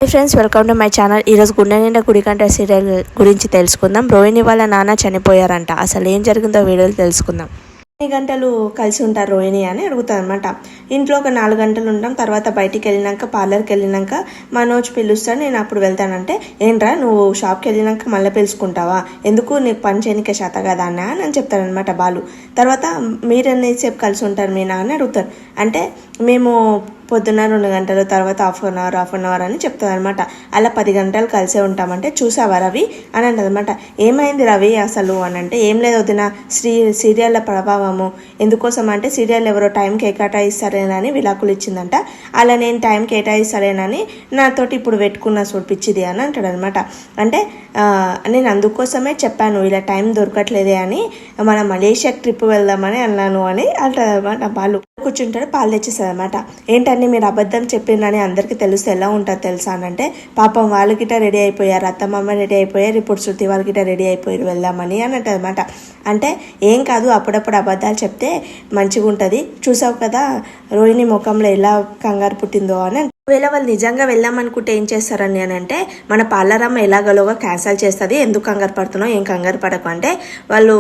Friends, welcome to my channel. ఈరోజు గుండె నిండా గుడిగంట సీరియల్ గురించి తెలుసుకుందాం. రోహిణి వాళ్ళ నాన్న చనిపోయారంట. అసలు ఏం జరిగిందో వీడియోలు తెలుసుకుందాం. ఎన్ని గంటలు కలిసి ఉంటారు రోహిణి అని అడుగుతారు అనమాట. ఇంట్లో ఒక 4 గంటలు ఉంటాం. తర్వాత బయటికి వెళ్ళినాక పార్లర్కి వెళ్ళినాక మనోజ్ పిలుస్తాడు, నేను అప్పుడు వెళ్తానంటే, ఏంట్రా నువ్వు షాప్కి వెళ్ళినాక మళ్ళీ పిలుచుకుంటావా, ఎందుకు నీకు పని చేయనికే శాత కదా అన్న అని చెప్తారనమాట బాలు. తర్వాత మీరెన్నిసేపు కలిసి ఉంటారు మీ నాన్న అడుగుతారు. అంటే మేము పొద్దున్న 2 గంటలు, తర్వాత హాఫ్ అన్ అవర్ అని చెప్తుంది అనమాట. అలా 10 గంటలు కలిసే ఉంటామంటే, చూసావా రవి అని అంటది అనమాట. ఏమైంది రవి అసలు అని అంటే, ఏం లేదు వదిన, సీరియళ్ళ ప్రభావము. ఎందుకోసం అంటే సీరియల్ ఎవరో టైం కేటాయిస్తారేనని విడాకులు ఇచ్చిందంట. అలా నేను టైం కేటాయిస్తారేనని నాతోటి ఇప్పుడు పెట్టుకున్న చూడిపించింది అని అంటాడు అనమాట. అంటే నేను అందుకోసమే చెప్పాను ఇలా టైం దొరకట్లేదే అని, మన మలేషియాకి ట్రిప్ వెళ్దామని అన్నాను అని అంటాడు అనమాట. బాలు కూర్చుంటాడు, పాలు తెచ్చేస్తుంది అనమాట. ఏంటంటే మీరు అబద్ధం చెప్పిందని అందరికీ తెలిస్తే ఎలా ఉంటుంది తెలుసా అని అంటే, పాపం వాళ్ళకిట రెడీ అయిపోయారు, అత్తమ్మ రెడీ అయిపోయారు, ఇప్పుడు శృతి వాళ్ళకిట రెడీ అయిపోయారు వెళ్దామని అని అంటది అనమాట. అంటే ఏం కాదు, అప్పుడప్పుడు అబద్ధాలు చెప్తే మంచిగా ఉంటుంది, చూసావు కదా రోహిణి ముఖంలో ఎలా కంగారు పుట్టిందో అని. ఒకవేళ వాళ్ళు నిజంగా వెళ్దామనుకుంటే ఏం చేస్తారని అని అంటే, మన పార్లరమ్మ ఎలాగలోగా క్యాన్సల్ చేస్తుంది, ఎందుకు కంగారు పడుతున్నావు, ఏం కంగారు పడకు అంటే, వాళ్ళు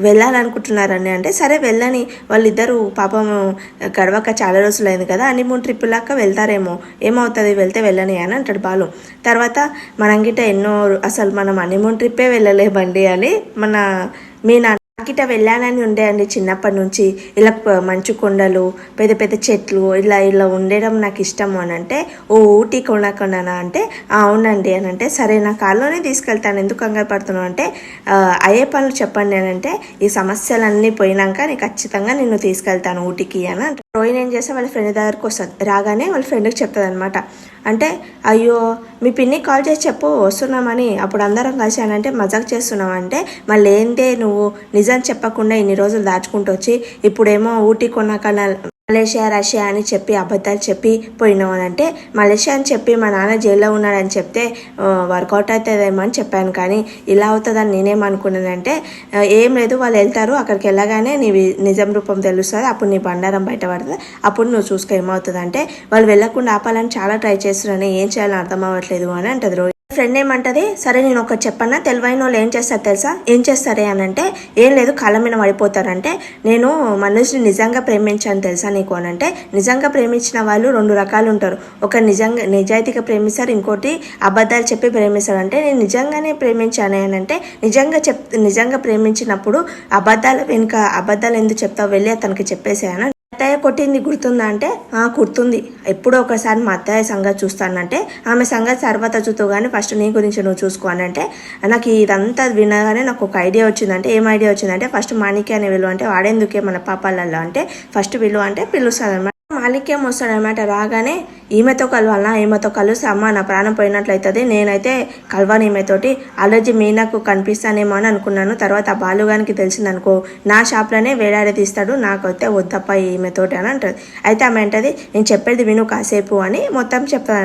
వెళ్ళాలనుకుంటున్నారని అంటే, సరే వెళ్ళని, వాళ్ళిద్దరూ పాపం గడవక చాలా రోజులు అయింది కదా, అన్ని 3 ట్రిప్పులు లాగా వెళ్తారేమో, ఏమవుతుంది వెళ్తే వెళ్ళని అని అంటాడు బాలు. తర్వాత మనంగిట అసలు మనం హనీమూన్ ట్రిప్పే వెళ్ళలేమండి అని మీ నాకిట వెళ్ళాలని ఉండే అండి చిన్నప్పటి నుంచి. ఇలా మంచు కొండలు, పెద్ద పెద్ద చెట్లు, ఇలా ఉండడం నాకు ఇష్టము అని అంటే, ఓ ఊటీ కొనకొండనా అంటే, అవునండి అని అంటే, సరే నా కారులోనే తీసుకెళ్తాను, ఎందుకు కంగారు పడుతున్నావు అంటే, అయ్యే పనులు చెప్పండి అని అంటే, ఈ సమస్యలన్నీ పోయినాక నేను ఖచ్చితంగా నిన్ను తీసుకెళ్తాను ఊటీకి అని అంటే. రోహిణి ఏం చేస్తే వాళ్ళ ఫ్రెండ్ దగ్గరకు వస్తుంది. రాగానే వాళ్ళ ఫ్రెండ్కి చెప్తుంది అనమాట. అంటే, అయ్యో మీ పిన్ని కాల్ చేసి చెప్పు వస్తున్నామని, అప్పుడు అందరం కలిసి అని అంటే, మజాక్ చేస్తున్నావు అంటే, మళ్ళీ ఏంటే నువ్వు నిజం చెప్పకుండా ఇన్ని రోజులు దాచుకుంటూ వచ్చి ఇప్పుడేమో ఊటీ కొన్నాక మలేషియా రష్యా అని చెప్పి అబద్ధాలు చెప్పి పోయినావు అని అంటే, మలేషియా అని చెప్పి మా నాన్న జైల్లో ఉన్నాడని చెప్తే వర్కౌట్ అవుతుందేమో అని చెప్పాను, కానీ ఇలా అవుతుందని నేనేమనుకున్నానంటే, ఏం లేదు వాళ్ళు వెళ్తారు, అక్కడికి వెళ్ళగానే నీ నిజం రూపం తెలుస్తుంది, అప్పుడు నీ బండారం బయటపడుతుంది, అప్పుడు నువ్వు చూసుకో ఏమవుతుంది అంటే, వాళ్ళు వెళ్ళకుండా ఆపాలని చాలా ట్రై చేస్తున్నారని ఏం చేయాలని అర్థం అవ్వట్లేదు అని అంటది. ఫ్రెండ్ ఏమంటది, సరే నేను ఒకటి చెప్పన్నా, తెలివైన వాళ్ళు ఏం చేస్తారు తెలుసా, ఏం చేస్తారే అని అంటే, ఏం లేదు కాళ్ళ మీద పడిపోతారంటే, నేను మనిషిని నిజంగా ప్రేమించాను తెలుసా నీకు అని అంటే, నిజంగా ప్రేమించిన వాళ్ళు 2 రకాలు ఉంటారు. ఒక నిజాయితీగా ప్రేమిస్తారు, ఇంకోటి అబద్ధాలు చెప్పి ప్రేమిస్తారు. అంటే నేను నిజంగానే ప్రేమించాను అని అంటే, నిజంగా ప్రేమించినప్పుడు అబద్ధాలు ఎందుకు చెప్తావు, వెళ్ళి అతనికి చెప్పేసాను. అత్తయ్య కొట్టింది గుర్తుందా అంటే, గుర్తుంది, ఎప్పుడో ఒకసారి మా అత్తయ్య సంగతి చూస్తానంటే, ఆమె సంగతి తర్వాత చూస్తూ కానీ ఫస్ట్ నీ గురించి నువ్వు చూసుకో అని అంటే, నాకు ఇదంతా వినగానే నాకు ఒక ఐడియా వచ్చిందంటే, ఏం ఐడియా వచ్చిందంటే, ఫస్ట్ మాణిక్య అనే విలువ అంటే, వాడేందుకే మన పాపాలలో అంటే, ఫస్ట్ విలువ అంటే పిలుస్తుంది అనమాట. మాలిక్యం వస్తాడనమాట. రాగానే ఈమెతో కలవాలన్నా, ఈమెతో కలిసి అమ్మ నా ప్రాణం పోయినట్లయితుంది, నేనైతే కలవాను ఈమెతోటి, ఆల్రెడీ మీనాకు కనిపిస్తానేమో అని అనుకున్నాను, తర్వాత ఆ బాలుగానికి తెలిసిందనుకో నా షాప్లోనే వేలాడే తీస్తాడు, నాకైతే వద్దప్ప ఈమెతోటి అని అంటుంది. అయితే ఆమె అంటది, నేను చెప్పేది విను కాసేపు అని మొత్తం చెప్తాను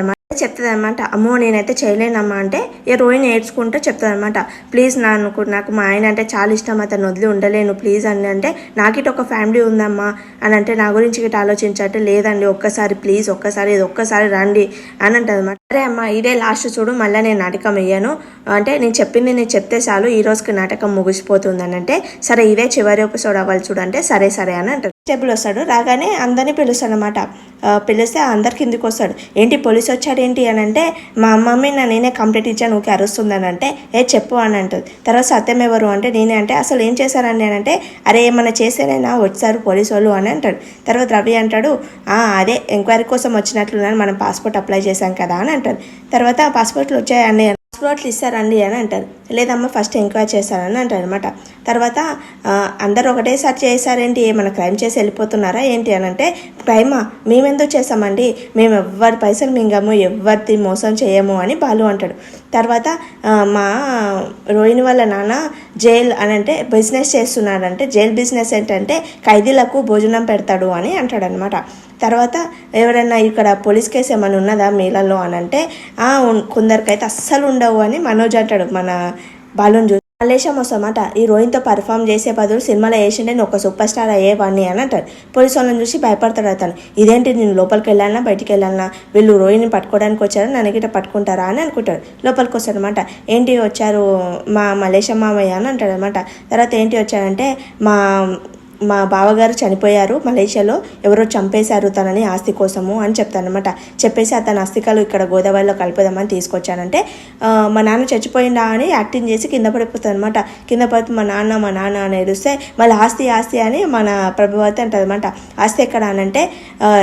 అనమాట. అమ్మో నేనైతే చేయలేనమ్మా అంటే, రోహిణి ఏడ్చుకుంటూ చెప్తుంది అనమాట. ప్లీజ్ నాకు మా ఆయన అంటే చాలా ఇష్టం, అతను వదిలి ఉండలేను ప్లీజ్ అని అంటే, నాకిట ఒక ఫ్యామిలీ ఉందమ్మా అని అంటే, నా గురించి గిట్ట ఆలోచించట్టే, లేదండి ఒక్కసారి ప్లీజ్ ఒక్కసారి రండి అని అంటుంది అనమాట. సరే అమ్మా ఇదే లాస్ట్ చూడు, మళ్ళీ నేను నాటకం వేయను అంటే, నేను చెప్తే చాలు, ఈ రోజుకి నాటకం ముగిసిపోతుంది అని అంటే, సరే ఇదే చివరి ఎపిసోడ్ అవ్వాలి చూడు అంటే, సరే అని అంటారు. టేబుల్ వస్తాడు, రాగానే అందరినీ పిలుస్తాడు అనమాట. పిలిస్తే అందరు కిందికి వస్తాడు. ఏంటి పోలీసు వచ్చాడు ఏంటి అని అంటే, మా మమ్మీ నేనే కంప్లైంట్ ఇచ్చాను ఊకే అరుస్తుందని అంటే, చెప్పు అని అంటుంది. తర్వాత సత్యం ఎవరు అంటే, నేనే అంటే, అసలు ఏం చేశారని అని అంటే, అరే ఏమన్నా చేశారైనా వచ్చారు పోలీసు వాళ్ళు అని అంటాడు. తర్వాత రవి అంటాడు, అదే ఎంక్వైరీ కోసం వచ్చినట్లున్నాను, మనం పాస్పోర్ట్ అప్లై చేశాం కదా అని అంటారు. తర్వాత పాస్పోర్ట్లు వచ్చాయని, పాస్పోర్ట్లు ఇస్తారండి అని అంటారు. లేదమ్మా ఫస్ట్ ఎంక్వైరీ చేశారని అంటారు అనమాట. తర్వాత అందరు ఒకటేసారి చేశారేంటి, ఏమైనా క్రైమ్ చేసి వెళ్ళిపోతున్నారా ఏంటి అని అంటే, క్రైమా మేమెందుకు చేసామండి, మేము ఎవ్వరి పైసలు మింగము, ఎవరిది మోసం చేయము అని బాలు అంటాడు. తర్వాత మా రోహిణి వాళ్ళ నాన్న జైల్ అని అంటే బిజినెస్ చేస్తున్నాడంటే, జైల్ బిజినెస్ ఏంటంటే ఖైదీలకు భోజనం పెడతాడు అని అంటాడు అనమాట. తర్వాత ఎవరైనా ఇక్కడ పోలీస్ కేసు ఏమైనా ఉన్నదా మీలలో అని అంటే, కొందరికైతే అస్సలు ఉండవు అని మనోజ్ అంటాడు, మన బాలుని మలేషియా వస్తామట ఈ రోహిన్తో పర్ఫామ్ చేసే బదులు సినిమాలో వేసిండే నేను ఒక సూపర్ స్టార్ అయ్యేవాడిని అని అంటాడు. పోలీసు వాళ్ళని చూసి భయపడతాడు అతను. ఇదేంటి నేను లోపలికి వెళ్ళాలన్నా బయటికి వెళ్ళాలన్నా, వీళ్ళు రోహిణిని పట్టుకోవడానికి వచ్చారా, నన్ను గిట్ట పట్టుకుంటారా అని అనుకుంటాడు. లోపలికి వస్తాడనమాట. ఏంటి వచ్చారు మా మలేషియా మామయ్య అని అంటాడు అనమాట. తర్వాత ఏంటి వచ్చారంటే మా బావగారు చనిపోయారు మలేషియాలో, ఎవరో చంపేశారు తనని ఆస్తి కోసము అని చెప్తానమాట. చెప్పేసి అతని అస్థికలు ఇక్కడ గోదావరిలో కలుపుదామని తీసుకొచ్చానంటే మా నాన్న చచ్చిపోయిందా అని యాక్టింగ్ చేసి కింద పడిపోతుంది అనమాట. కింద పడితే మా నాన్న అని ఏడుస్తే మళ్ళీ ఆస్తి అని మన ప్రభువతి అంటుంది అనమాట. ఆస్తి ఎక్కడ అనంటే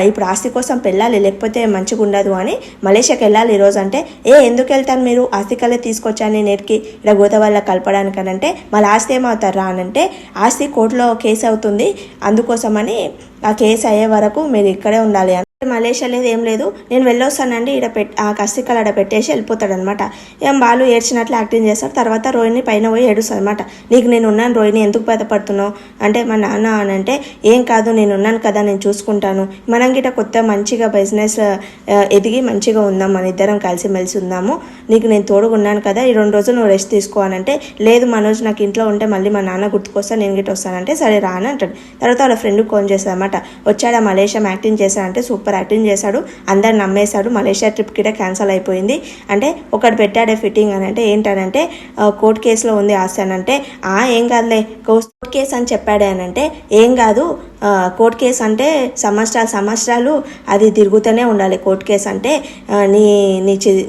ఇప్పుడు ఆస్తి కోసం వెళ్ళాలి లేకపోతే మంచిగా ఉండదు అని మలేషియాకి వెళ్ళాలి ఈరోజు అంటే, ఎందుకు వెళ్తాను మీరు, ఆస్తికలే తీసుకొచ్చాను నేటికి ఇలా గోదావరిలో కలపడానికి అనంటే, మళ్ళీ ఆస్తి ఏమవుతారా అనంటే ఆస్తి కోర్టులో కేసు అవుతుంది, అందుకోసమని ఆ కేసు అయ్యే వరకు మీరు ఇక్కడే ఉండాలి అని. మలేషియా లేదు ఏం లేదు, నేను వెళ్ళొస్తానండి ఆ కస్తికలు ఆడ పెట్టేసి వెళ్ళిపోతాడనమాట. ఏం బాలు ఏడ్చినట్లు యాక్టింగ్ చేస్తాడు. తర్వాత రోహిణి పైన పోయి ఏడుస్తాడు అనమాట. నీకు నేను ఉన్నాను రోహిణి, ఎందుకు బాధపడుతున్నావు అంటే మా నాన్న అని అంటే, ఏం కాదు నేను ఉన్నాను కదా, నేను చూసుకుంటాను, మనం గిట్ట కొత్త మంచిగా బిజినెస్ ఎదిగి మంచిగా ఉందాం, మన ఇద్దరం కలిసిమెలిసి ఉందాము, నీకు నేను తోడుగా ఉన్నాను కదా, ఈ 2 రోజులు నువ్వు రెస్ట్ తీసుకోవాలంటే, లేదు మనోజ్ నాకు ఇంట్లో ఉంటే మళ్ళీ మా నాన్న గుర్తుకొస్తా, నేను గిట్ట వస్తానంటే సరే రా అని అంటాడు. తర్వాత వాళ్ళ ఫ్రెండ్కి ఫోన్ చేస్తాడు అనమాట. వచ్చాడు మలేషియా యాక్టింగ్ చేశాడంటే సూపర్ యాక్టింగ్ చేశాడు, అందరు నమ్మేశాడు, మలేషియా ట్రిప్ కిట క్యాన్సిల్ అయిపోయింది అంటే ఒకటి పెట్టాడే ఫిట్టింగ్ అని అంటే ఏంటనంటే కోర్టు కేసులో ఉంది ఆస్తి అని అంటే, ఏం కాదులే కోర్టు కేసు అని చెప్పాడే అని అంటే, ఏం కాదు కోర్టు కేసు అంటే సంవత్సరాలు అది తిరుగుతూనే ఉండాలి, కోర్టు కేసు అంటే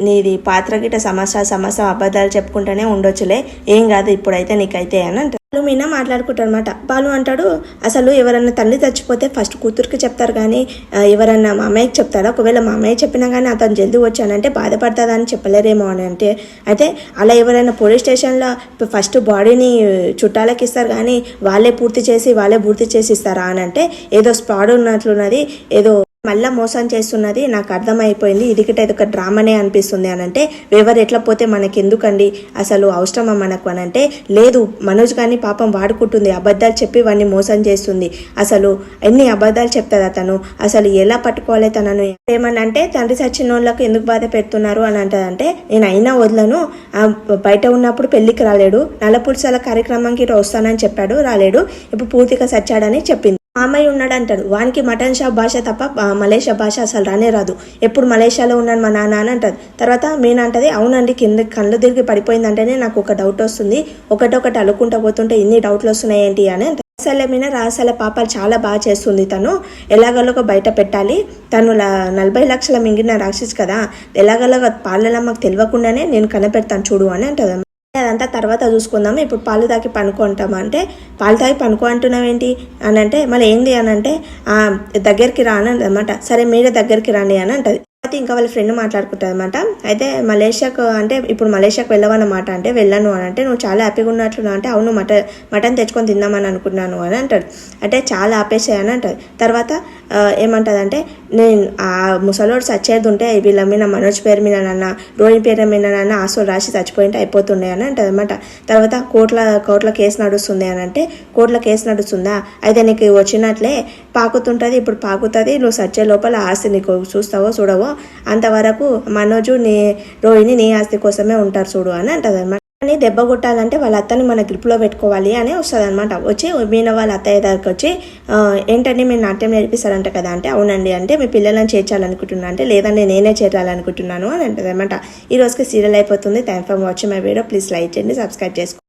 నీది పాత్ర గిట సంవత్సరం అబద్ధాలు చెప్పుకుంటూనే ఉండొచ్చులే, ఏం కాదు ఇప్పుడైతే నీకైతే అని అంటే బాలు మీనా మాట్లాడుకుంటారు అనమాట. బాలు అంటాడు, అసలు ఎవరన్నా తండ్రి చచ్చిపోతే ఫస్ట్ కూతురికి చెప్తారు కానీ ఎవరన్నా మా అమ్మాయికి చెప్తారా, ఒకవేళ మా అమ్మాయి చెప్పినా కానీ అతను జల్దీ వచ్చానంటే బాధపడతాదని చెప్పలేరేమో అని అంటే, అయితే అలా ఎవరైనా పోలీస్ స్టేషన్లో ఫస్ట్ బాడీని చుట్టాలకి ఇస్తారు కానీ వాళ్ళే పూర్తి చేసి ఇస్తారా అని అంటే, ఏదో స్పాడ్ ఉన్నట్లున్నది, ఏదో మళ్ళీ మోసం చేస్తున్నది నాకు అర్థమైపోయింది, ఇది ఒక డ్రామానే అనిపిస్తుంది అని అంటే, ఎవరు ఎట్లా పోతే మనకి ఎందుకండి, అసలు అవసరమా మనకు అని అంటే, లేదు మనోజ్ కానీ పాపం వాడుకుంటుంది, అబద్ధాలు చెప్పి వాడిని మోసం చేస్తుంది, అసలు ఎన్ని అబద్ధాలు చెప్తుంది అతను, అసలు ఎలా పట్టుకోవాలి తనను, ఏమని అంటే తండ్రి చచ్చిన వాళ్ళకు ఎందుకు బాధ పెడుతున్నారు అని అంటదంటే, నేను అయినా వదలను, బయట ఉన్నప్పుడు పెళ్లికి రాలేడు, నల్లపురుషాల కార్యక్రమంకి వస్తానని చెప్పాడు రాలేడు, ఇప్పుడు పూర్తిగా చచ్చాడని చెప్పింది. మామయ్య ఉన్నాడు అంటాడు, వానికి మటన్ షాప్ భాష తప్ప మలేషియా భాష అసలు రానే రాదు, ఎప్పుడు మలేషియాలో ఉన్నాను మా నాన్న అని అంటది. తర్వాత మీనా అంటది, అవునండి కింద కళ్ళు తిరిగి పడిపోయిందంటేనే నాకు ఒక డౌట్ వస్తుంది, ఒకటొకటి అలుకుంటా పోతుంటే ఇన్ని డౌట్లు వస్తున్నాయి ఏంటి అని అంటే, రహస్యాల పాపాలు చాలా బాగా చేస్తుంది, తను ఎలాగోలాగా బయట పెట్టాలి, తను 40 లక్షల మింగిన రాక్షసి కదా, ఎలాగోలాగా పాలలమ్మకు తెలియకుండానే నేను కనిపెడతాను చూడు అని అంటది. అదంతా తర్వాత చూసుకుందాము, ఇప్పుడు పాలు తాగి పనుకుంటామా అంటే, పాలు తాగి పనుకో అంటున్నావు ఏంటి అని అంటే, మళ్ళీ ఏంది అని అంటే దగ్గరికి రాను అనమాట. సరే మీరే దగ్గరికి రండి అని అంటది. ఇంకా వాళ్ళ ఫ్రెండ్ మాట్లాడుకుంటుంది అనమాట. అయితే మలేషియాకు అంటే ఇప్పుడు మలేషియాకు వెళ్ళవన్నమాట అంటే, వెళ్ళను అని అంటే, నువ్వు చాలా హ్యాపీగా ఉన్నట్లు అంటే, అవును మటన్ తెచ్చుకొని తిందామని అనుకున్నాను అని అంటాడు. అంటే చాలా ఆపేసాయని అంటది. తర్వాత ఏమంటుంది అంటే, నేను ఆ ముసలోడు చచ్చేది ఉంటే వీళ్ళ మీద మనోజ్ పేరు మీద నాన్న రోహిణి పేరు మీద నాన్న ఆస్తులు రాసి చచ్చిపోయింటే అయిపోతుండే అని అంటది అనమాట. తర్వాత కోర్టుల కేసు నడుస్తుంది అని అంటే, కోర్టుల కేసు నడుస్తుందా, అయితే నీకు వచ్చినట్లే పాకుతుంటుంది, ఇప్పుడు పాకుతుంది, నువ్వు చచ్చే లోపల ఆస్తి నీకు చూస్తావో చూడవో అంతవరకు మనోజు రోహిణి నీ ఆస్తి కోసమే ఉంటారు చూడు అని అంటది అనమాట. అని దెబ్బ కొట్టాలంటే వాళ్ళ అత్తని మన గ్రిప్లో పెట్టుకోవాలి అని వస్తుంది అనమాట. వచ్చి మీన వాళ్ళ అత్తయ్య దగ్గరికి వచ్చి, ఏంటంటే మీరు నాట్యం నేర్పిస్తారంట కదా అంటే, అవునండి అంటే, మీ పిల్లలను చేర్చాలనుకుంటున్నా అంటే, లేదండి నేనే చేరాలనుకుంటున్నాను అని అంటది అనమాట. ఈ రోజుకి సీరియల్ అయిపోతుంది. Thank for watching my video, please like చేయండి, సబ్స్క్రైబ్ చేసుకోండి.